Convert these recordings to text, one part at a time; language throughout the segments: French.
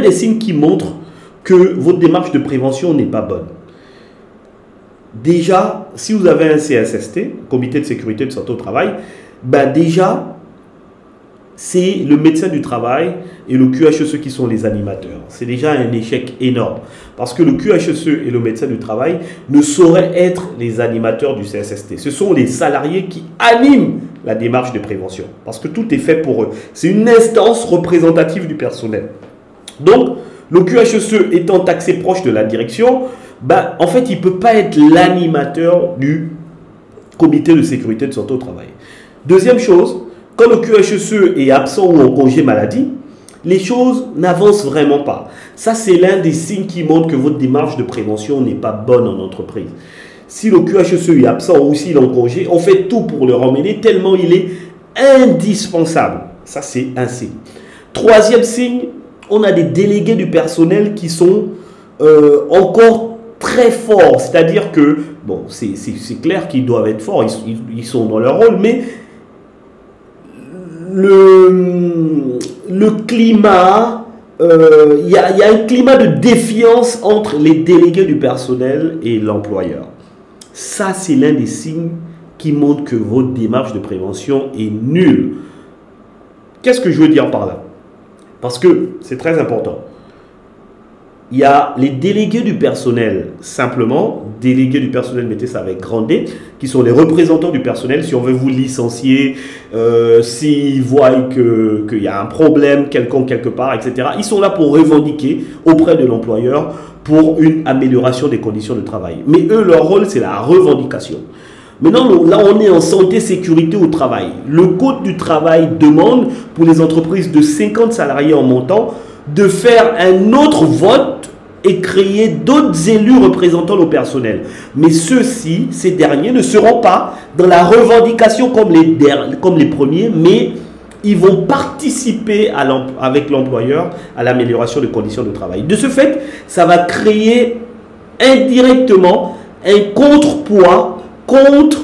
des signes qui montrent que votre démarche de prévention n'est pas bonne. Déjà, si vous avez un CSST, Comité de sécurité de santé au travail, ben déjà, c'est le médecin du travail et le QHSE qui sont les animateurs. C'est déjà un échec énorme. Parce que le QHSE et le médecin du travail ne sauraient être les animateurs du CSST. Ce sont les salariés qui animent la démarche de prévention. Parce que tout est fait pour eux. C'est une instance représentative du personnel. Donc, le QHSE étant axé proche de la direction, ben, en fait, il ne peut pas être l'animateur du comité de sécurité de santé au travail. Deuxième chose, quand le QHSE est absent ou en congé maladie, les choses n'avancent vraiment pas. Ça, c'est l'un des signes qui montrent que votre démarche de prévention n'est pas bonne en entreprise. Si le QHSE est absent ou s'il est en congé, on fait tout pour le ramener tellement il est indispensable. Ça, c'est un signe. Troisième signe, on a des délégués du personnel qui sont encore très forts. C'est-à-dire que, bon, c'est clair qu'ils doivent être forts, ils sont dans leur rôle, mais le climat, il y a un climat de défiance entre les délégués du personnel et l'employeur. Ça, c'est l'un des signes qui montrent que votre démarche de prévention est nulle. Qu'est-ce que je veux dire par là? Parce que c'est très important. Il y a les délégués du personnel, simplement, délégués du personnel, mettez ça avec grand D, qui sont les représentants du personnel. Si on veut vous licencier, s'ils voient qu'il y a un problème quelconque quelque part, etc., ils sont là pour revendiquer auprès de l'employeur pour une amélioration des conditions de travail. Mais eux, leur rôle, c'est la revendication. Maintenant, là, on est en santé, sécurité au travail. Le Code du travail demande pour les entreprises de 50 salariés en montant de faire un autre vote et créer d'autres élus représentant le personnel. Mais ceux-ci, ces derniers, ne seront pas dans la revendication comme les premiers, mais ils vont participer avec l'employeur à l'amélioration des conditions de travail. De ce fait, ça va créer indirectement un contrepoids contre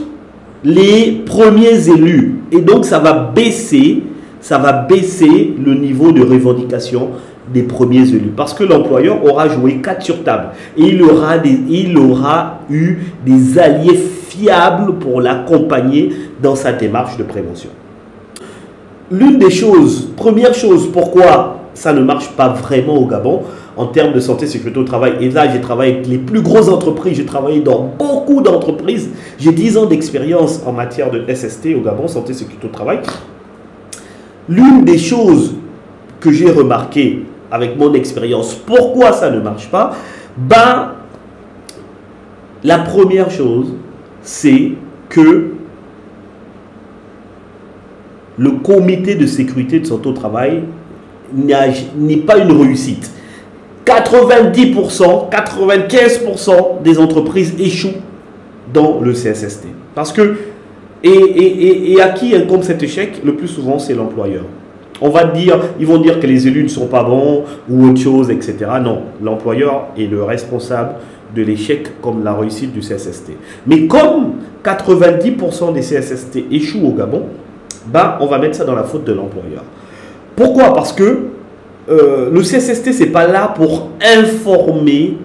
les premiers élus. Et donc, ça va baisser le niveau de revendication des premiers élus. Parce que l'employeur aura joué 4 sur table. Et il aura eu des alliés fiables pour l'accompagner dans sa démarche de prévention. L'une des choses, première chose, pourquoi ça ne marche pas vraiment au Gabon en termes de santé, sécurité au travail, et là j'ai travaillé avec les plus grosses entreprises, j'ai travaillé dans beaucoup d'entreprises, j'ai 10 ans d'expérience en matière de SST au Gabon, santé, sécurité au travail. L'une des choses que j'ai remarqué avec mon expérience, pourquoi ça ne marche pas, ben, la première chose, c'est que le comité de sécurité de santé au travail n'est pas une réussite. 90%, 95% des entreprises échouent dans le CSST. Parce que, et à qui incombe cet échec? Le plus souvent, c'est l'employeur. Ils vont dire que les élus ne sont pas bons ou autre chose, etc. Non, l'employeur est le responsable de l'échec comme la réussite du CSST. Mais comme 90% des CSST échouent au Gabon, ben, on va mettre ça dans la faute de l'employeur. Pourquoi? Parce que le CSST, ce n'est pas là pour informer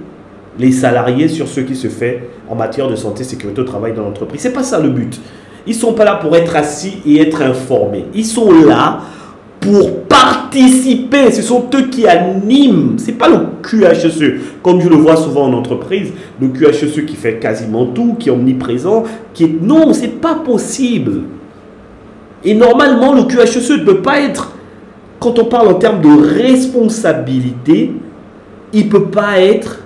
les salariés sur ce qui se fait en matière de santé, sécurité au travail dans l'entreprise. Ce n'est pas ça le but. Ils ne sont pas là pour être assis et être informés. Ils sont là pour participer. Ce sont eux qui animent. Ce n'est pas le QHSE, comme je le vois souvent en entreprise. Le QHSE qui fait quasiment tout, qui est omniprésent. Non, ce n'est pas possible. Et normalement, le QHSE ne peut pas être, quand on parle en termes de responsabilité, il ne peut pas être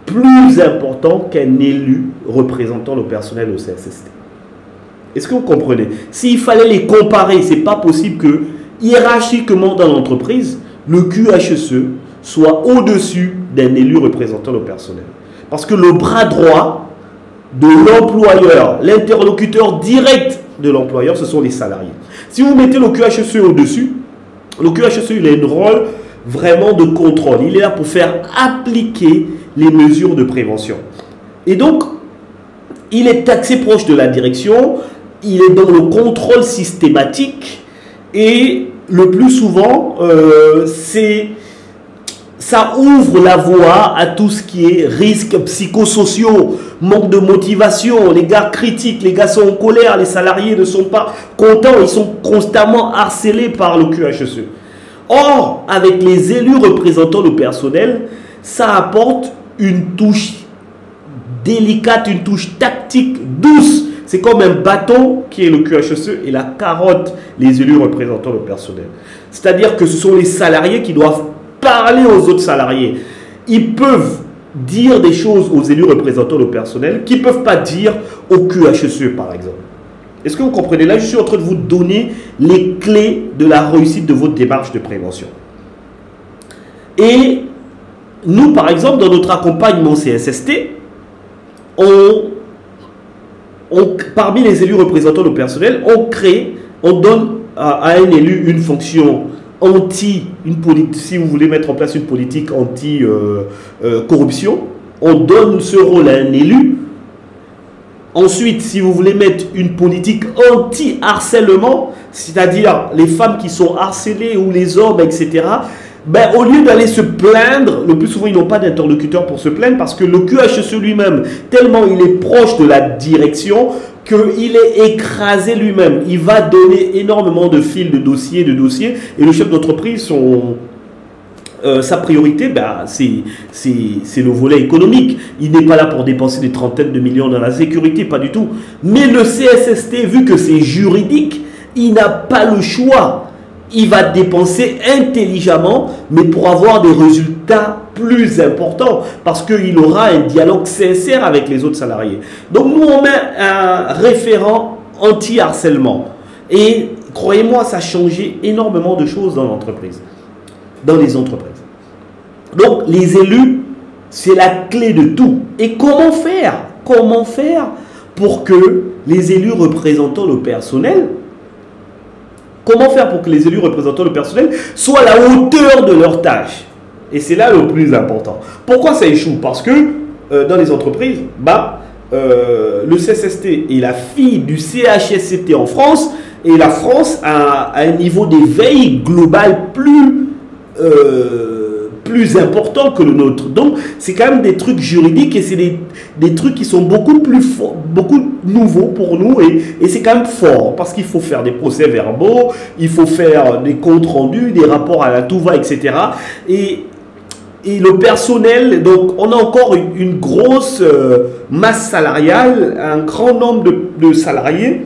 plus important qu'un élu représentant le personnel au CSST. Est-ce que vous comprenez? S'il fallait les comparer, ce n'est pas possible que, hiérarchiquement dans l'entreprise, le QHSE soit au-dessus d'un élu représentant le personnel. Parce que le bras droit de l'employeur, l'interlocuteur direct de l'employeur, ce sont les salariés. Si vous mettez le QHSE au-dessus, le QHSE, il a un rôle vraiment de contrôle. Il est là pour faire appliquer les mesures de prévention. Et donc, il est axé proche de la direction, il est dans le contrôle systématique et le plus souvent, c'est ça ouvre la voie à tout ce qui est risques psychosociaux, manque de motivation, les gars critiquent, les gars sont en colère, les salariés ne sont pas contents, ils sont constamment harcelés par le QHSE. Or, avec les élus représentant le personnel, ça apporte une touche délicate, une touche tactique douce. C'est comme un bâton qui est le QHSE et la carotte, les élus représentant le personnel. C'est-à-dire que ce sont les salariés qui doivent parler aux autres salariés. Ils peuvent dire des choses aux élus représentant le personnel qu'ils ne peuvent pas dire au QHSE, par exemple. Est-ce que vous comprenez? Là, je suis en train de vous donner les clés de la réussite de votre démarche de prévention. Et nous, par exemple, dans notre accompagnement CSST, parmi les élus représentants le personnel, on donne à un élu une fonction si vous voulez mettre en place une politique anti-corruption, on donne ce rôle à un élu. Ensuite, si vous voulez mettre une politique anti-harcèlement, c'est-à-dire les femmes qui sont harcelées ou les hommes, etc., ben, au lieu d'aller se plaindre, le plus souvent ils n'ont pas d'interlocuteur pour se plaindre parce que le QHSE lui-même, tellement il est proche de la direction qu'il est écrasé lui-même. Il va donner énormément de fils de dossiers, et le chef d'entreprise, sa priorité, ben, c'est le volet économique. Il n'est pas là pour dépenser des trentaines de millions dans la sécurité, pas du tout. Mais le CSST, vu que c'est juridique, il n'a pas le choix. Il va dépenser intelligemment, mais pour avoir des résultats plus importants, parce qu'il aura un dialogue sincère avec les autres salariés. Donc nous, on met un référent anti-harcèlement. Et croyez-moi, ça a changé énormément de choses dans l'entreprise, dans les entreprises. Donc les élus, c'est la clé de tout. Et comment faire? Comment faire pour que les élus représentant le personnel, comment faire pour que les élus représentant le personnel soient à la hauteur de leur tâche? Et c'est là le plus important. Pourquoi ça échoue? Parce que dans les entreprises, le CSST est la fille du CHSCT en France, et la France a un niveau d'éveil global plus important que le nôtre. Donc, c'est quand même des trucs juridiques et c'est des trucs qui sont beaucoup plus forts, beaucoup nouveaux pour nous et c'est quand même fort parce qu'il faut faire des procès-verbaux, il faut faire des comptes rendus, des rapports à la tout-va, etc. Et le personnel, donc on a encore une grosse masse salariale, un grand nombre de salariés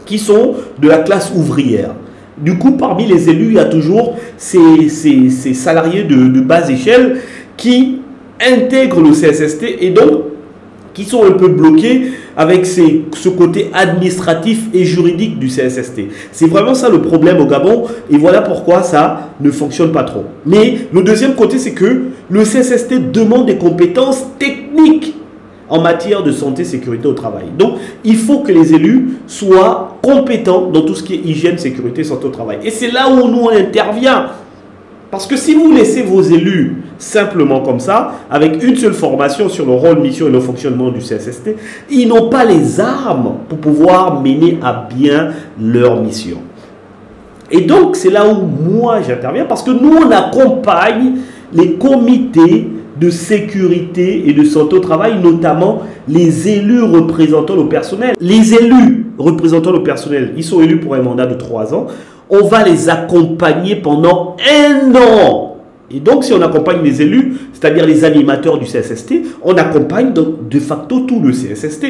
qui sont de la classe ouvrière. Du coup, parmi les élus, il y a toujours ces salariés de bas échelle qui intègrent le CSST et donc qui sont un peu bloqués avec ce côté administratif et juridique du CSST. C'est vraiment ça le problème au Gabon et voilà pourquoi ça ne fonctionne pas trop. Mais le deuxième côté, c'est que le CSST demande des compétences techniques en matière de santé, sécurité au travail. Donc, il faut que les élus soient compétents dans tout ce qui est hygiène, sécurité, santé au travail. Et c'est là où nous, on intervient. Parce que si vous laissez vos élus simplement comme ça, avec une seule formation sur le rôle, mission et le fonctionnement du CSST, ils n'ont pas les armes pour pouvoir mener à bien leur mission. Et donc, c'est là où moi, j'interviens, parce que nous, on accompagne les comités de sécurité et de santé au travail, notamment les élus représentant le personnel. Les élus représentant le personnel, ils sont élus pour un mandat de 3 ans. On va les accompagner pendant 1 an. Et donc, si on accompagne les élus, c'est-à-dire les animateurs du CSST, on accompagne donc de facto tout le CSST.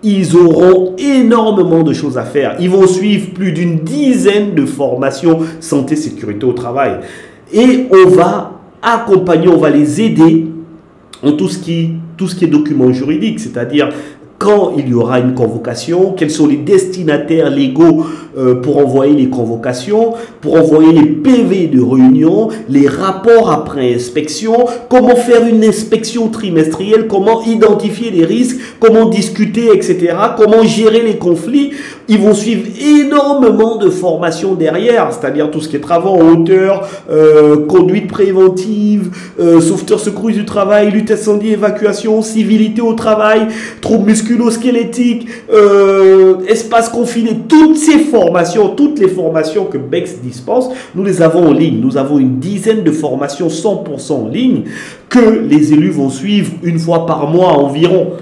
Ils auront énormément de choses à faire. Ils vont suivre plus d'une dizaine de formations santé, sécurité au travail. Et on va accompagner, on va les aider en tout ce qui est documents juridiques, c'est-à-dire quand il y aura une convocation, quels sont les destinataires légaux pour envoyer les convocations, pour envoyer les PV de réunion, les rapports après inspection, comment faire une inspection trimestrielle, comment identifier les risques, comment discuter, etc., comment gérer les conflits. Ils vont suivre énormément de formations derrière, c'est-à-dire tout ce qui est travaux en hauteur, conduite préventive, sauveteur secours du travail, lutte incendie, évacuation, civilité au travail, troubles musculaires, musculo-squelettique, espace confiné, toutes les formations que BEX dispense, nous les avons en ligne. Nous avons une dizaine de formations 100% en ligne que les élus vont suivre une fois par mois environ.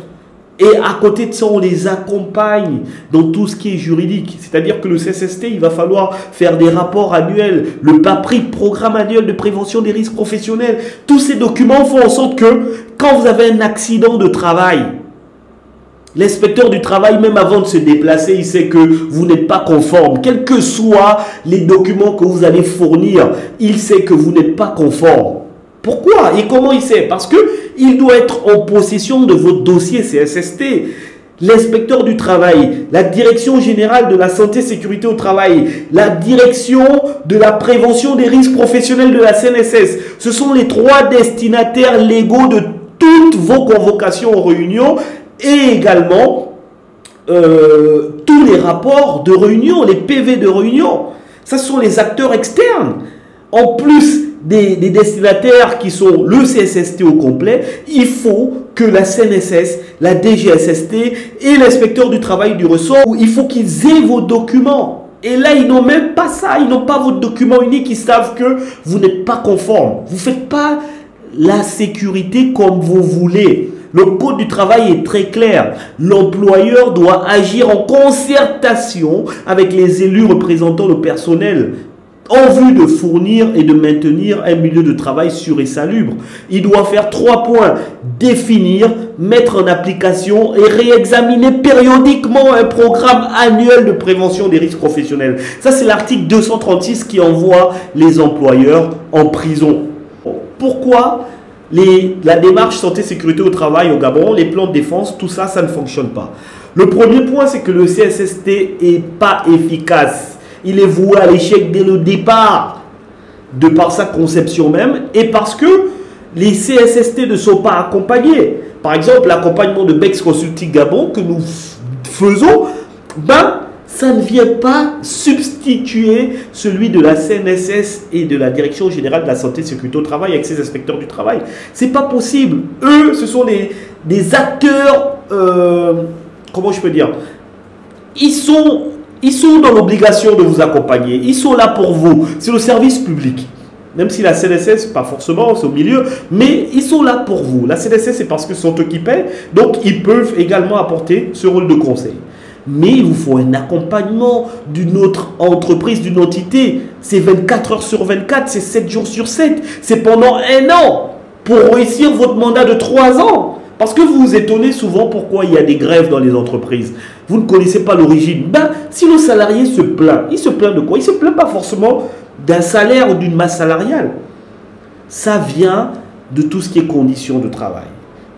Et à côté de ça, on les accompagne dans tout ce qui est juridique. C'est-à-dire que le CSST, il va falloir faire des rapports annuels, le PAPRIP, Programme annuel de prévention des risques professionnels. Tous ces documents font en sorte que quand vous avez un accident de travail, l'inspecteur du travail, même avant de se déplacer, il sait que vous n'êtes pas conforme. Quels que soient les documents que vous allez fournir, il sait que vous n'êtes pas conforme. Pourquoi et comment il sait? Parce qu'il doit être en possession de votre dossier CSST. L'inspecteur du travail, la direction générale de la santé et sécurité au travail, la direction de la prévention des risques professionnels de la CNSS, ce sont les 3 destinataires légaux de toutes vos convocations aux réunions et également tous les rapports de réunion, les PV de réunion. Ce sont les acteurs externes. En plus des destinataires qui sont le CSST au complet, il faut que la CNSS, la DGSST et l'inspecteur du travail du ressort, il faut qu'ils aient vos documents. Et là, ils n'ont même pas ça, ils n'ont pas votre document unique, ils savent que vous n'êtes pas conforme. Vous ne faites pas la sécurité comme vous voulez. Le code du travail est très clair. L'employeur doit agir en concertation avec les élus représentant le personnel en vue de fournir et de maintenir un milieu de travail sûr et salubre. Il doit faire 3 points. Définir, mettre en application et réexaminer périodiquement un programme annuel de prévention des risques professionnels. Ça, c'est l'article 236 qui envoie les employeurs en prison. Pourquoi la démarche santé-sécurité au travail au Gabon, les plans de défense, tout ça, ça ne fonctionne pas? Le premier point, c'est que le CSST n'est pas efficace. Il est voué à l'échec dès le départ, de par sa conception même, et parce que les CSST ne sont pas accompagnés. Par exemple, l'accompagnement de BEX Consulting Gabon que nous faisons, ça ne vient pas substituer celui de la CNSS et de la Direction Générale de la Santé et Sécurité au Travail avec ses inspecteurs du travail. C'est pas possible. Eux, ce sont des acteurs, comment je peux dire, ils sont dans l'obligation de vous accompagner. Ils sont là pour vous. C'est le service public. Même si la CNSS, pas forcément, c'est au milieu, mais ils sont là pour vous. La CNSS, c'est parce que ce sont eux qui paient, donc ils peuvent également apporter ce rôle de conseil. Mais il vous faut un accompagnement d'une autre entreprise, d'une entité. C'est 24 heures sur 24, c'est 7 jours sur 7. C'est pendant 1 an pour réussir votre mandat de 3 ans. Parce que vous vous étonnez souvent pourquoi il y a des grèves dans les entreprises. Vous ne connaissez pas l'origine. Si le salarié se plaint, il se plaint de quoi? Il ne se plaint pas forcément d'un salaire ou d'une masse salariale. Ça vient de tout ce qui est conditions de travail.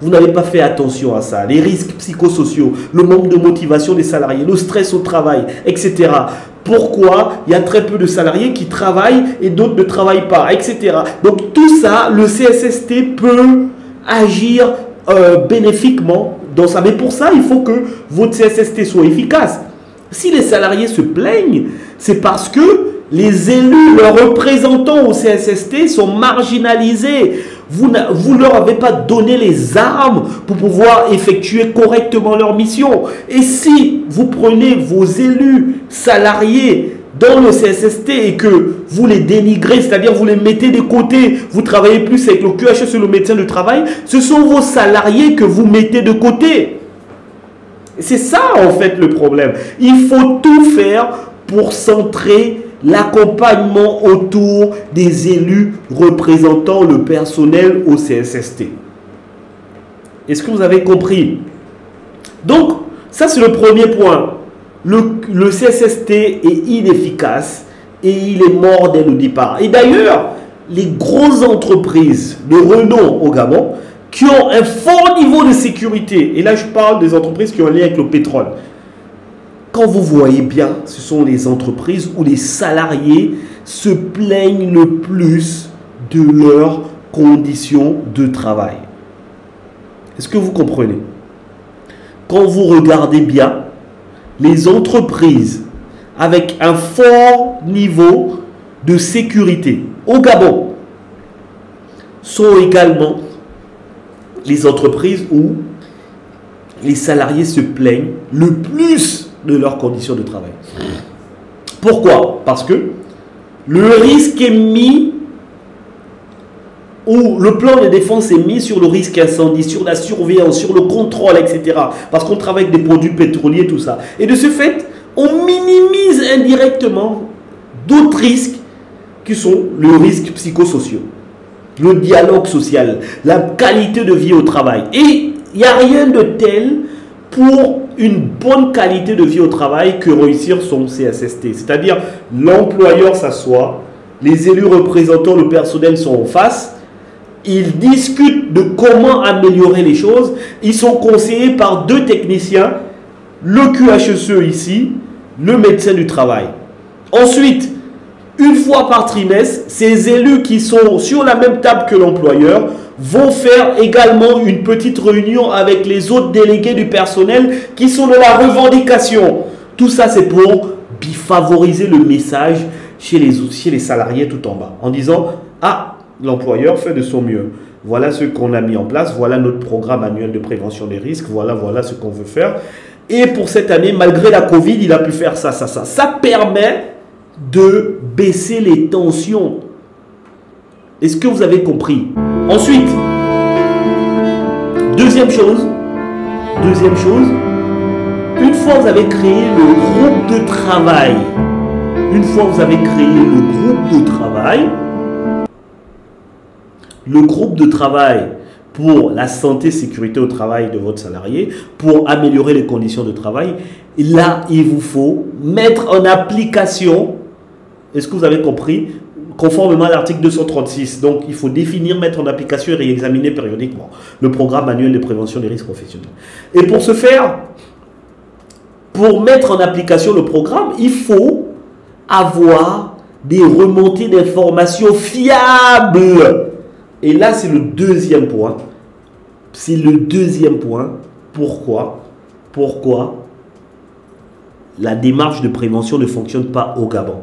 Vous n'avez pas fait attention à ça. Les risques psychosociaux, le manque de motivation des salariés, le stress au travail, etc. Pourquoi il y a très peu de salariés qui travaillent et d'autres ne travaillent pas, etc. Donc tout ça, le CSST peut agir bénéfiquement dans ça. Mais pour ça, il faut que votre CSST soit efficace. Si les salariés se plaignent, c'est parce que les élus, leurs représentants au CSST sont marginalisés. Vous ne leur avez pas donné les armes pour pouvoir effectuer correctement leur mission. Et si vous prenez vos élus salariés dans le CSST et que vous les dénigrez, c'est-à-dire vous les mettez de côté, vous travaillez plus avec le QHS et le médecin du travail, ce sont vos salariés que vous mettez de côté. C'est ça en fait le problème. Il faut tout faire pour centrer l'accompagnement autour des élus représentant le personnel au CSST. Est-ce que vous avez compris? Donc, ça c'est le premier point. Le CSST est inefficace et il est mort dès le départ. Et d'ailleurs, les grosses entreprises de renom au Gabon qui ont un fort niveau de sécurité, et là je parle des entreprises qui ont un lien avec le pétrole, quand vous voyez bien, ce sont les entreprises où les salariés se plaignent le plus de leurs conditions de travail. Est-ce que vous comprenez? Quand vous regardez bien, les entreprises avec un fort niveau de sécurité au Gabon sont également les entreprises où les salariés se plaignent le plus de leurs conditions de travail. Pourquoi? Parce que le risque est mis, ou le plan de défense est mis sur le risque incendie, sur la surveillance, sur le contrôle, etc. Parce qu'on travaille avec des produits pétroliers, tout ça. Et de ce fait, on minimise indirectement d'autres risques qui sont le risque psychosocial, le dialogue social, la qualité de vie au travail. Et il n'y a rien de tel pour une bonne qualité de vie au travail que réussir son CSST. C'est-à-dire, l'employeur s'assoit, les élus représentants le personnel sont en face, ils discutent de comment améliorer les choses, ils sont conseillés par 2 techniciens, le QHSE ici, le médecin du travail. Ensuite, une fois par trimestre, ces élus qui sont sur la même table que l'employeur vont faire également une petite réunion avec les autres délégués du personnel qui sont de la revendication. Tout ça, c'est pour favoriser le message chez les salariés tout en bas. En disant, ah, l'employeur fait de son mieux. Voilà ce qu'on a mis en place. Voilà notre programme annuel de prévention des risques. Voilà ce qu'on veut faire. Et pour cette année, malgré la Covid, il a pu faire ça, ça, ça. Ça permet de baisser les tensions. Est-ce que vous avez compris? Ensuite, deuxième chose, une fois vous avez créé le groupe de travail, le groupe de travail pour la santé et sécurité au travail de votre salarié, pour améliorer les conditions de travail, là, il vous faut mettre en application, est-ce que vous avez compris, conformément à l'article 236. Donc, il faut définir, mettre en application et réexaminer périodiquement le programme annuel de prévention des risques professionnels. Et pour ce faire, pour mettre en application le programme, il faut avoir des remontées d'informations fiables. Et là, c'est le deuxième point. C'est le deuxième point. Pourquoi la démarche de prévention ne fonctionne pas au Gabon?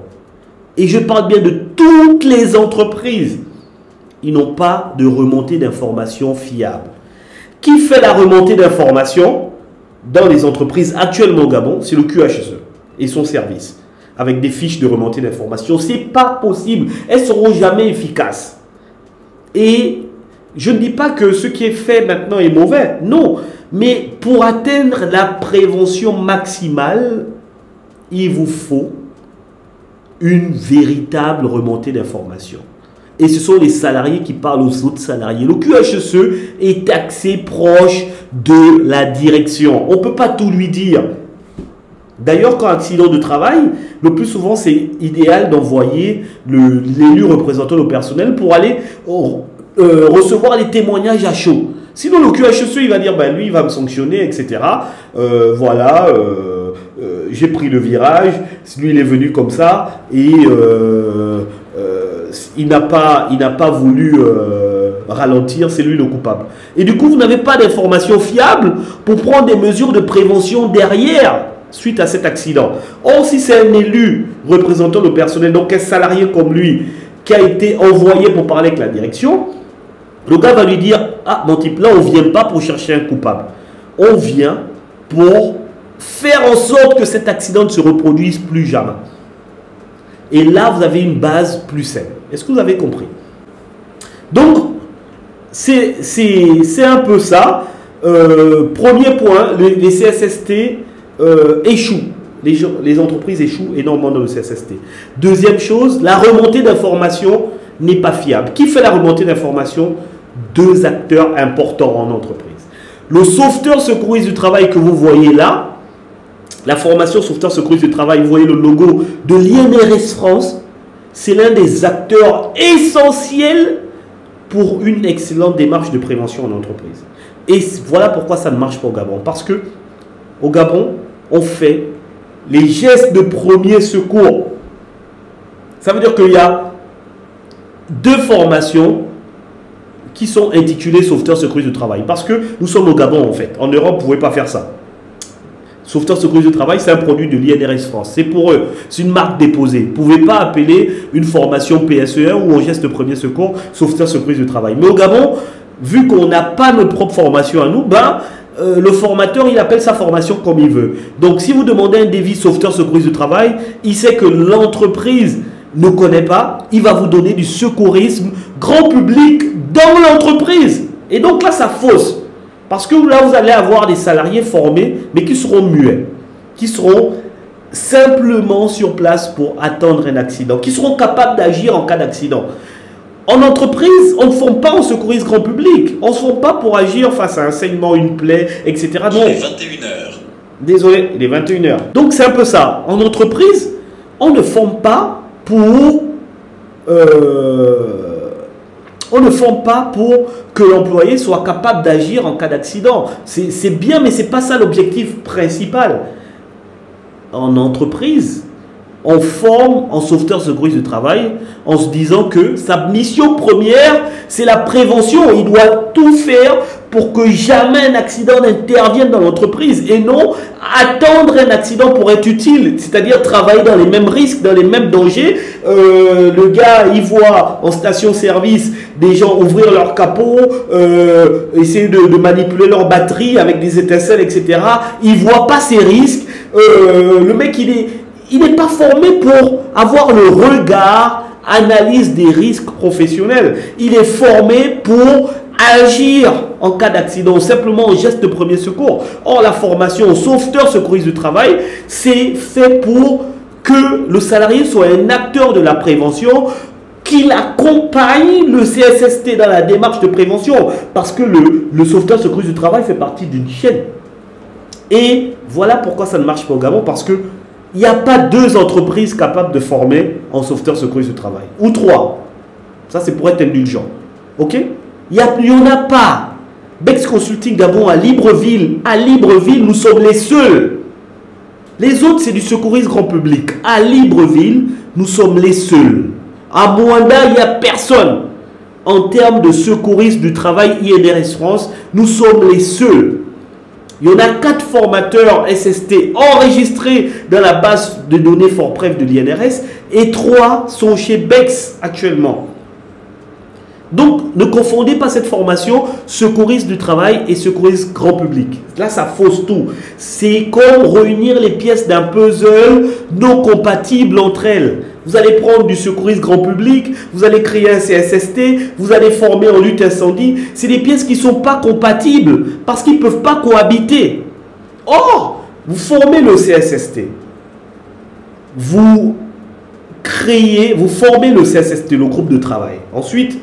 Et je parle bien de toutes les entreprises. Ils n'ont pas de remontée d'informations fiable. Qui fait la remontée d'informations dans les entreprises actuellement au Gabon? C'est le QHSE et son service, avec des fiches de remontée d'informations. Ce n'est pas possible. Elles ne seront jamais efficaces. Et je ne dis pas que ce qui est fait maintenant est mauvais. Non. Mais pour atteindre la prévention maximale, il vous faut une véritable remontée d'informations. Et ce sont les salariés qui parlent aux autres salariés. Le QHSE est axé proche de la direction. On ne peut pas tout lui dire. D'ailleurs, quand accident de travail, le plus souvent, c'est idéal d'envoyer l'élu représentant le personnel pour aller recevoir les témoignages à chaud. Sinon, le QHSE, il va dire, ben, lui, il va me sanctionner, etc. Voilà, j'ai pris le virage, lui, il est venu comme ça, et il n'a pas voulu ralentir, c'est lui le coupable. Et du coup, vous n'avez pas d'informations fiables pour prendre des mesures de prévention derrière, suite à cet accident. Or, si c'est un élu représentant le personnel, donc un salarié comme lui, qui a été envoyé pour parler avec la direction, le gars va lui dire, ah, mon type, là, on ne vient pas pour chercher un coupable. On vient pour faire en sorte que cet accident ne se reproduise plus jamais. Et là, vous avez une base plus saine. Est-ce que vous avez compris? Donc, c'est un peu ça. Premier point, les CSST échouent. Les entreprises échouent énormément dans le CSST. Deuxième chose, la remontée d'informations n'est pas fiable. Qui fait la remontée d'informations? Deux acteurs importants en entreprise. Le sauveteur secouriste du travail que vous voyez là, la formation sauveteur secouriste du travail, vous voyez le logo de l'INRS France, c'est l'un des acteurs essentiels pour une excellente démarche de prévention en entreprise. Et voilà pourquoi ça ne marche pas au Gabon. Parce que au Gabon, on fait les gestes de premier secours. Ça veut dire qu'il y a deux formations qui sont intitulées sauveteur secouriste du travail. Parce que nous sommes au Gabon en fait. En Europe, vous ne pouvez pas faire ça. Sauveteur secouriste du travail, c'est un produit de l'INRS France. C'est pour eux. C'est une marque déposée. Vous ne pouvez pas appeler une formation PSE1 ou un geste de premier secours sauveteur secouriste du travail. Mais au Gabon, vu qu'on n'a pas notre propre formation à nous, ben, le formateur, il appelle sa formation comme il veut. Donc, si vous demandez un devis sauveteur secouriste du travail, il sait que l'entreprise ne connaît pas, il va vous donner du secourisme grand public dans l'entreprise. Et donc là, ça fausse. Parce que là, vous allez avoir des salariés formés, mais qui seront muets, qui seront simplement sur place pour attendre un accident, qui seront capables d'agir en cas d'accident. En entreprise, on ne forme pas en secouriste grand public. On ne se forme pas pour agir face à un saignement, une plaie, etc. Non. Il est 21h. Désolé, il est 21h. Donc c'est un peu ça. En entreprise, on ne forme pas pour... on ne forme pas pour que l'employé soit capable d'agir en cas d'accident. C'est bien, mais ce n'est pas ça l'objectif principal. En entreprise, on forme en sauveteur secouriste du travail en se disant que sa mission première, c'est la prévention. Il doit tout faire pour que jamais un accident n'intervienne dans l'entreprise et non attendre un accident pour être utile, c'est-à-dire travailler dans les mêmes risques, dans les mêmes dangers. Le gars, il voit en station-service des gens ouvrir leur capot, essayer de manipuler leur batterie avec des étincelles, etc. Il ne voit pas ces risques. Le mec, il n'est pas formé pour avoir le regard, analyse des risques professionnels. Il est formé pour agir en cas d'accident, simplement en geste de premier secours. Or, la formation au sauveteur secouriste du travail, c'est fait pour que le salarié soit un acteur de la prévention, qu'il accompagne le CSST dans la démarche de prévention. Parce que le sauveteur secouriste du travail fait partie d'une chaîne. Et voilà pourquoi ça ne marche pas au Gabon, parce que il n'y a pas 2 entreprises capables de former en sauveteur secouriste du travail. Ou 3. Ça, c'est pour être indulgent. OK? Il n'y en a pas. Bex Consulting Gabon à Libreville. À Libreville, nous sommes les seuls. Les autres, c'est du secourisme grand public. À Libreville, nous sommes les seuls. À Moanda, il n'y a personne. En termes de secourisme du travail INRS France, nous sommes les seuls. Il y en a 4 formateurs SST enregistrés dans la base de données fort preuve de l'INRS et 3 sont chez Bex actuellement. Donc, ne confondez pas cette formation secouriste du travail et secouriste grand public. Là, ça fausse tout. C'est comme réunir les pièces d'un puzzle non compatibles entre elles. Vous allez prendre du secouriste grand public, vous allez créer un CSST, vous allez former en lutte incendie. C'est des pièces qui ne sont pas compatibles parce qu'ils ne peuvent pas cohabiter. Or, vous formez le CSST. Vous formez le CSST, le groupe de travail. Ensuite,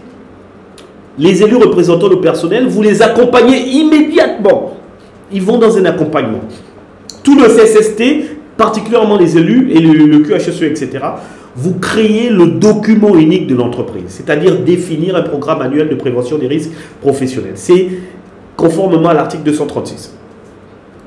les élus représentants le personnel, vous les accompagnez immédiatement. Ils vont dans un accompagnement. Tout le CSST, particulièrement les élus et le QHSE, etc., vous créez le document unique de l'entreprise, c'est-à-dire définir un programme annuel de prévention des risques professionnels. C'est conformément à l'article 236.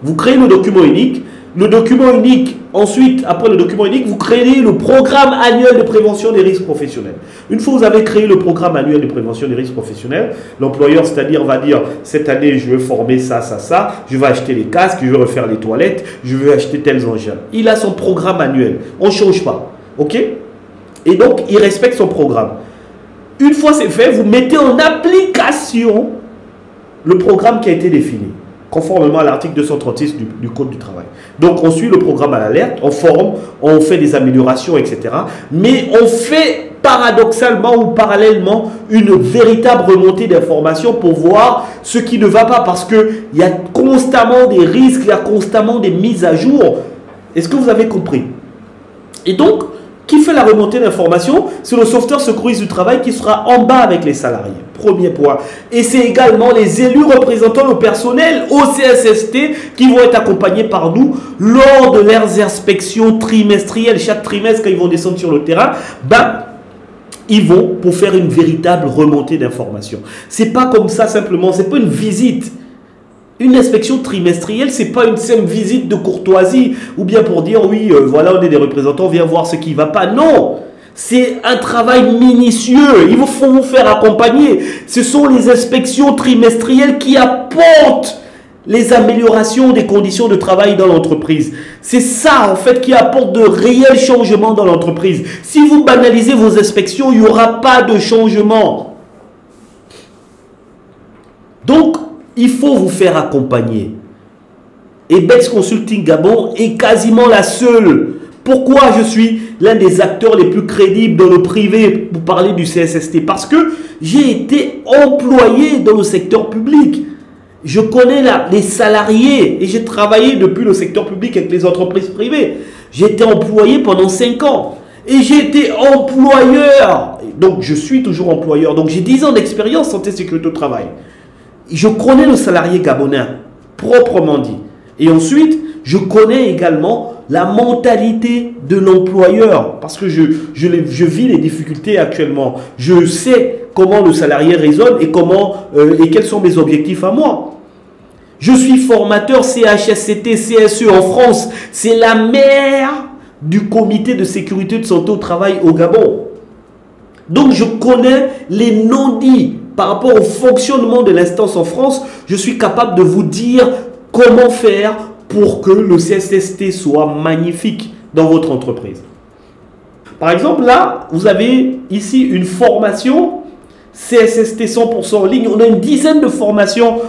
Vous créez le document unique. Le document unique, ensuite, après le document unique, vous créez le programme annuel de prévention des risques professionnels. Une fois que vous avez créé le programme annuel de prévention des risques professionnels, l'employeur, c'est-à-dire, va dire, cette année, je veux former ça, ça, ça, je vais acheter les casques, je veux refaire les toilettes, je veux acheter tels engins. Il a son programme annuel. On ne change pas. OK? Et donc, il respecte son programme. Une fois c'est fait, vous mettez en application le programme qui a été défini, conformément à l'article 236 du Code du travail. Donc, on suit le programme à l'alerte, on forme, on fait des améliorations, etc. Mais on fait paradoxalement ou parallèlement une véritable remontée d'informations pour voir ce qui ne va pas, parce qu'il y a constamment des risques, il y a constamment des mises à jour. Est-ce que vous avez compris? Et donc, qui fait la remontée d'informations? C'est le sauveteur secouriste du travail qui sera en bas avec les salariés. Premier point. Et c'est également les élus représentant le personnel au CSST qui vont être accompagnés par nous lors de leurs inspections trimestrielles. Chaque trimestre, quand ils vont descendre sur le terrain, ils vont pour faire une véritable remontée d'informations. C'est pas comme ça simplement, c'est pas une visite. Une inspection trimestrielle, ce n'est pas une simple visite de courtoisie ou bien pour dire oui, voilà, on est des représentants, viens voir ce qui ne va pas. Non, c'est un travail minutieux. Il faut vous faire accompagner. Ce sont les inspections trimestrielles qui apportent les améliorations des conditions de travail dans l'entreprise. C'est ça, en fait, qui apporte de réels changements dans l'entreprise. Si vous banalisez vos inspections, il n'y aura pas de changement. Donc, il faut vous faire accompagner. Et Bex Consulting Gabon est quasiment la seule. Pourquoi je suis l'un des acteurs les plus crédibles dans le privé pour parler du CSST? Parce que j'ai été employé dans le secteur public. Je connais les salariés et j'ai travaillé depuis le secteur public avec les entreprises privées. J'ai été employé pendant 5 ans et j'ai été employeur. Donc je suis toujours employeur. Donc j'ai 10 ans d'expérience santé sécurité au travail. Je connais le salarié gabonais proprement dit. Et ensuite, je connais également la mentalité de l'employeur parce que je vis les difficultés actuellement. Je sais comment le salarié raisonne et quels sont mes objectifs à moi. Je suis formateur CHSCT, CSE en France. C'est la mère du comité de sécurité de santé au travail au Gabon. Donc je connais les non-dits par rapport au fonctionnement de l'instance en France. Je suis capable de vous dire comment faire pour que le CSST soit magnifique dans votre entreprise. Par exemple, là, vous avez ici une formation CSST 100% en ligne. On a une dizaine de formations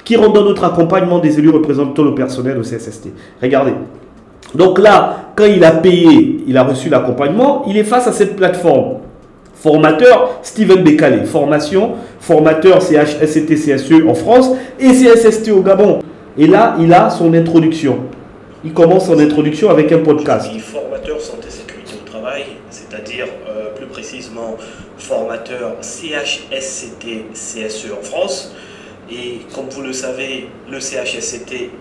qui rentrent dans notre accompagnement des élus représentant le personnel au CSST. Regardez. Donc là, quand il a payé, il a reçu l'accompagnement, il est face à cette plateforme. Formateur Steven Bécalé, formation, formateur CHSCT CSE en France et CSST au Gabon. Et là, il a son introduction. Il commence son introduction avec un podcast. Je suis formateur santé sécurité au travail, c'est-à-dire plus précisément formateur CHSCT CSE en France. Et comme vous le savez, le CHSCT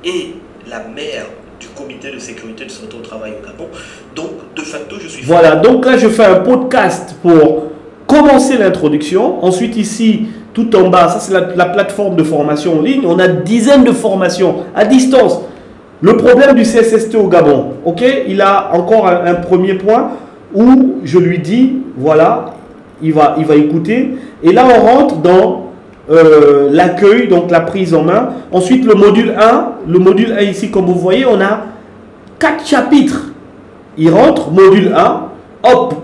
est la mère du comité de sécurité de santé au travail au Gabon. Donc, de facto, je suis... Voilà, donc là, je fais un podcast pour commencer l'introduction. Ensuite, ici, tout en bas, ça c'est la plateforme de formation en ligne. On a dizaines de formations à distance. Le problème du CSST au Gabon, ok, il a encore un premier point où je lui dis, voilà, il va écouter. Et là, on rentre dans l'accueil, donc la prise en main. Ensuite, le module 1. Le module 1 ici, comme vous voyez, on a 4 chapitres. Il rentre, module 1, hop.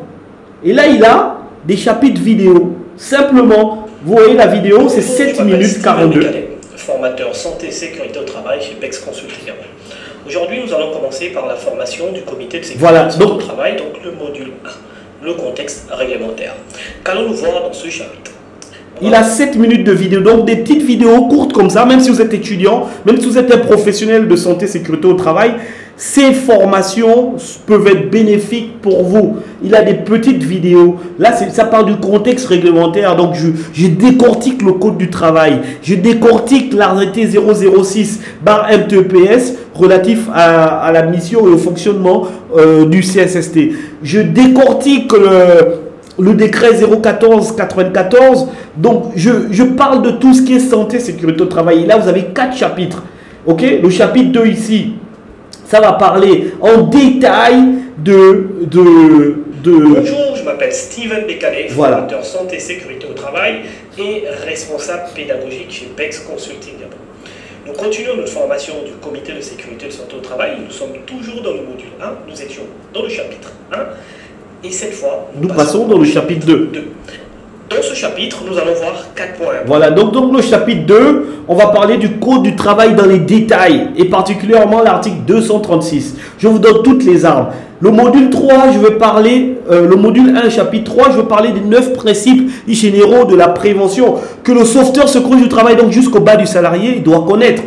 Et là, il a des chapitres vidéo. Simplement, vous voyez la vidéo, c'est 7 minutes 42. Formateur santé sécurité au travail chez Bex Consulting. Aujourd'hui, nous allons commencer par la formation du comité de sécurité au travail, donc le module 1, le contexte réglementaire. Qu'allons-nous voir dans ce chapitre? Il a 7 minutes de vidéo, donc des petites vidéos courtes comme ça, même si vous êtes étudiant, même si vous êtes un professionnel de santé sécurité au travail, ces formations peuvent être bénéfiques pour vous. Il a des petites vidéos. Là, ça parle du contexte réglementaire. Donc, je décortique le code du travail. Je décortique l'arrêté 006/MTEPS relatif à la mission et au fonctionnement du CSST. Je décortique le décret 014/94. Donc, je parle de tout ce qui est santé, sécurité au travail. Et là, vous avez 4 chapitres. Ok? Le chapitre 2 ici, ça va parler en détail Bonjour, je m'appelle Steven Bécalé, formateur santé sécurité au travail et responsable pédagogique chez Bex Consulting Gabon. Nous continuons notre formation du comité de sécurité de santé au travail. Nous sommes toujours dans le module 1. Nous étions dans le chapitre 1. Et cette fois, nous passons dans le chapitre 2. Dans ce chapitre, nous allons voir 4 points. Voilà, donc le chapitre 2, on va parler du code du travail dans les détails et particulièrement l'article 236. Je vous donne toutes les armes. Le module 3, je vais parler, le module 1, chapitre 3, je vais parler des 9 principes généraux de la prévention que le sauveteur secouriste du travail, donc jusqu'au bas du salarié, il doit connaître.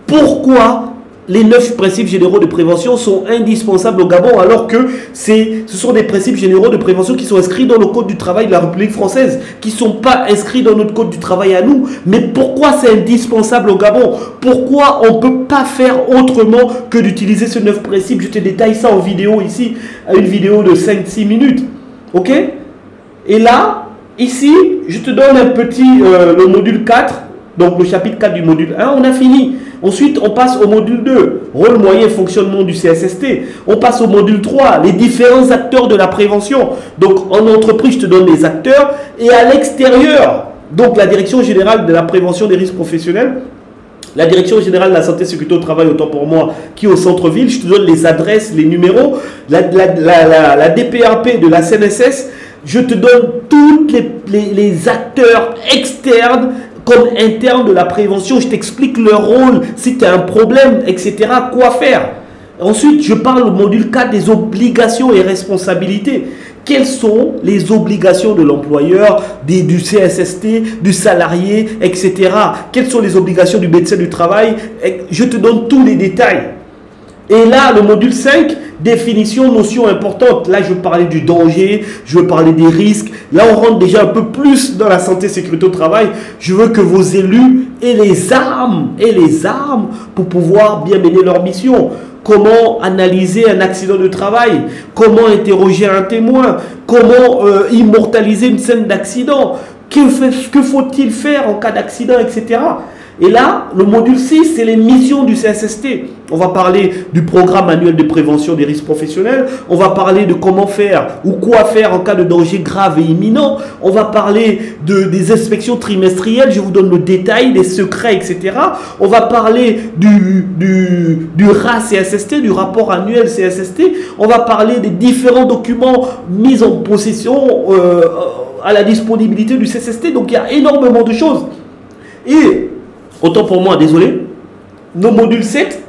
Pourquoi les 9 principes généraux de prévention sont indispensables au Gabon alors que ce sont des principes généraux de prévention qui sont inscrits dans le Code du travail de la République française, qui ne sont pas inscrits dans notre Code du travail à nous. Mais pourquoi c'est indispensable au Gabon? Pourquoi on ne peut pas faire autrement que d'utiliser ces 9 principes? Je te détaille ça en vidéo ici, une vidéo de 5-6 minutes. Ok? Et là, ici, je te donne un petit, le module 4, donc le chapitre 4 du module 1, on a fini. Ensuite, on passe au module 2, rôle, moyen et fonctionnement du CSST. On passe au module 3, les différents acteurs de la prévention. Donc, en entreprise, je te donne les acteurs. Et à l'extérieur, donc la Direction générale de la prévention des risques professionnels, la Direction générale de la santé et sécurité au travail, autant pour moi, qui est au centre-ville. Je te donne les adresses, les numéros. La DPRP de la CNSS, je te donne tous les acteurs externes comme interne de la prévention. Je t'explique leur rôle, si tu as un problème, etc. Quoi faire. Ensuite, je parle au module 4 des obligations et responsabilités. Quelles sont les obligations de l'employeur, du CSST, du salarié, etc. Quelles sont les obligations du médecin du travail? Je te donne tous les détails. Et là, le module 5, définition, notion importante. Là, je veux parler du danger, je veux parler des risques. Là, on rentre déjà un peu plus dans la santé et sécurité au travail. Je veux que vos élus aient les armes pour pouvoir bien mener leur mission. Comment analyser un accident de travail? Comment interroger un témoin? Comment immortaliser une scène d'accident? Que faut-il faire en cas d'accident, etc. Et là, le module 6, c'est les missions du CSST. On va parler du programme annuel de prévention des risques professionnels. On va parler de comment faire ou quoi faire en cas de danger grave et imminent. On va parler des inspections trimestrielles. Je vous donne le détail, des secrets, etc. On va parler du RA CSST, du rapport annuel CSST. On va parler des différents documents mis en possession à la disponibilité du CSST. Donc, il y a énormément de choses. Et autant pour moi, désolé, le module 7,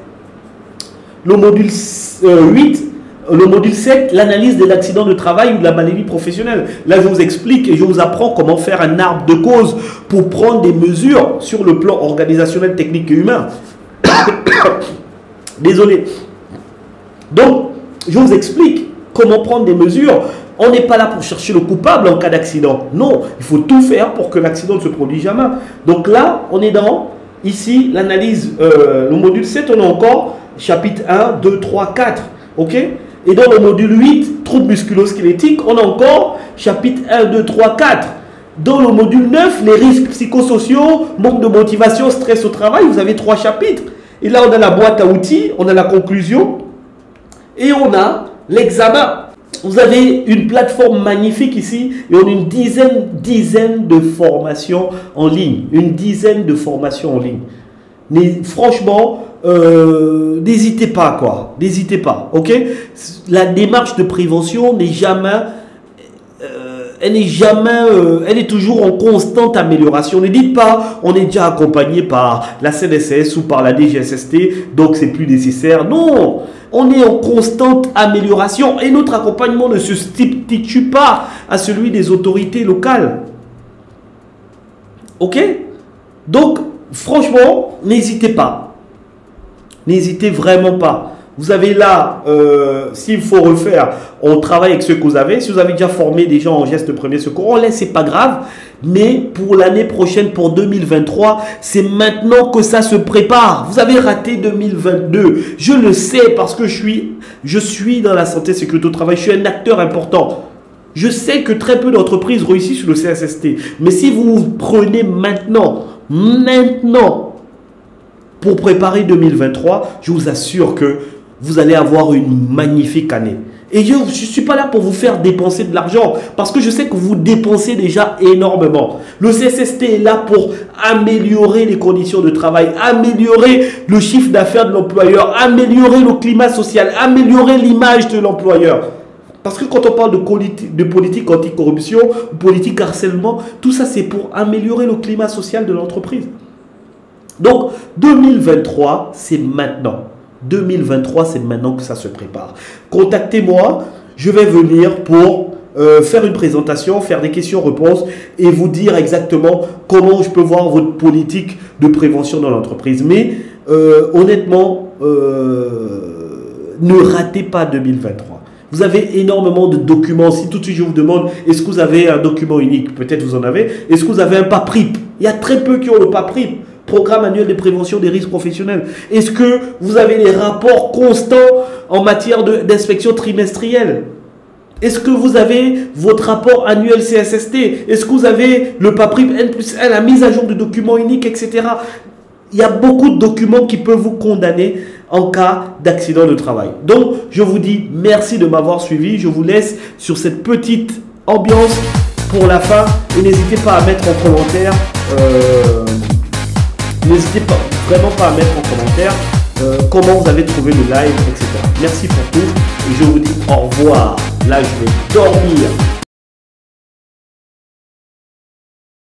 le module 8, le module 7, l'analyse de l'accident de travail ou de la maladie professionnelle. Là, je vous explique et je vous apprends comment faire un arbre de cause pour prendre des mesures sur le plan organisationnel, technique et humain. Désolé. Donc, je vous explique comment prendre des mesures. On n'est pas là pour chercher le coupable en cas d'accident. Non, il faut tout faire pour que l'accident ne se produise jamais. Donc là, on est dans... Ici, l'analyse, le module 7, on a encore chapitre 1, 2, 3, 4. OK? Et dans le module 8, troubles musculo-squelettiques, on a encore chapitre 1, 2, 3, 4. Dans le module 9, les risques psychosociaux, manque de motivation, stress au travail, vous avez 3 chapitres. Et là, on a la boîte à outils, on a la conclusion et on a l'examen. Vous avez une plateforme magnifique ici et on a une dizaine de formations en ligne. Une dizaine de formations en ligne. Mais franchement, n'hésitez pas quoi. N'hésitez pas, ok? La démarche de prévention n'est jamais... elle est toujours en constante amélioration. Ne dites pas, on est déjà accompagné par la CNSS ou par la DGSST, donc c'est plus nécessaire. Non, on est en constante amélioration et notre accompagnement ne se substitue pas à celui des autorités locales. Ok? Donc, franchement, n'hésitez pas. N'hésitez vraiment pas. Vous avez là, s'il faut refaire, on travaille avec ce que vous avez. Si vous avez déjà formé des gens en gestes de premier secours, on laisse, c'est pas grave. Mais pour l'année prochaine, pour 2023, c'est maintenant que ça se prépare. Vous avez raté 2022. Je le sais parce que je suis dans la santé et sécurité au travail. Je suis un acteur important. Je sais que très peu d'entreprises réussissent sur le CSST. Mais si vous prenez maintenant, pour préparer 2023, je vous assure que vous allez avoir une magnifique année. Et je ne suis pas là pour vous faire dépenser de l'argent, parce que je sais que vous dépensez déjà énormément. Le CSST est là pour améliorer les conditions de travail, améliorer le chiffre d'affaires de l'employeur, améliorer le climat social, améliorer l'image de l'employeur. Parce que quand on parle de politique anticorruption, politique harcèlement, tout ça c'est pour améliorer le climat social de l'entreprise. Donc 2023, c'est maintenant. 2023, c'est maintenant que ça se prépare. Contactez-moi, je vais venir pour faire une présentation, faire des questions-réponses et vous dire exactement comment je peux voir votre politique de prévention dans l'entreprise. Mais honnêtement, ne ratez pas 2023. Vous avez énormément de documents. Si tout de suite je vous demande, est-ce que vous avez un document unique? Peut-être vous en avez. Est-ce que vous avez un PAPRIP? Il y a très peu qui ont le PAPRIP. Programme annuel de prévention des risques professionnels. Est-ce que vous avez des rapports constants en matière d'inspection trimestrielle? Est-ce que vous avez votre rapport annuel CSST? Est-ce que vous avez le PAPRIP N+1, la mise à jour de documents uniques, etc. Il y a beaucoup de documents qui peuvent vous condamner en cas d'accident de travail. Donc, je vous dis merci de m'avoir suivi. Je vous laisse sur cette petite ambiance pour la fin. Et n'hésitez pas à mettre en commentaire... N'hésitez pas, vraiment pas à mettre en commentaire comment vous avez trouvé le live, etc. Merci pour tout et je vous dis au revoir. Là, je vais dormir.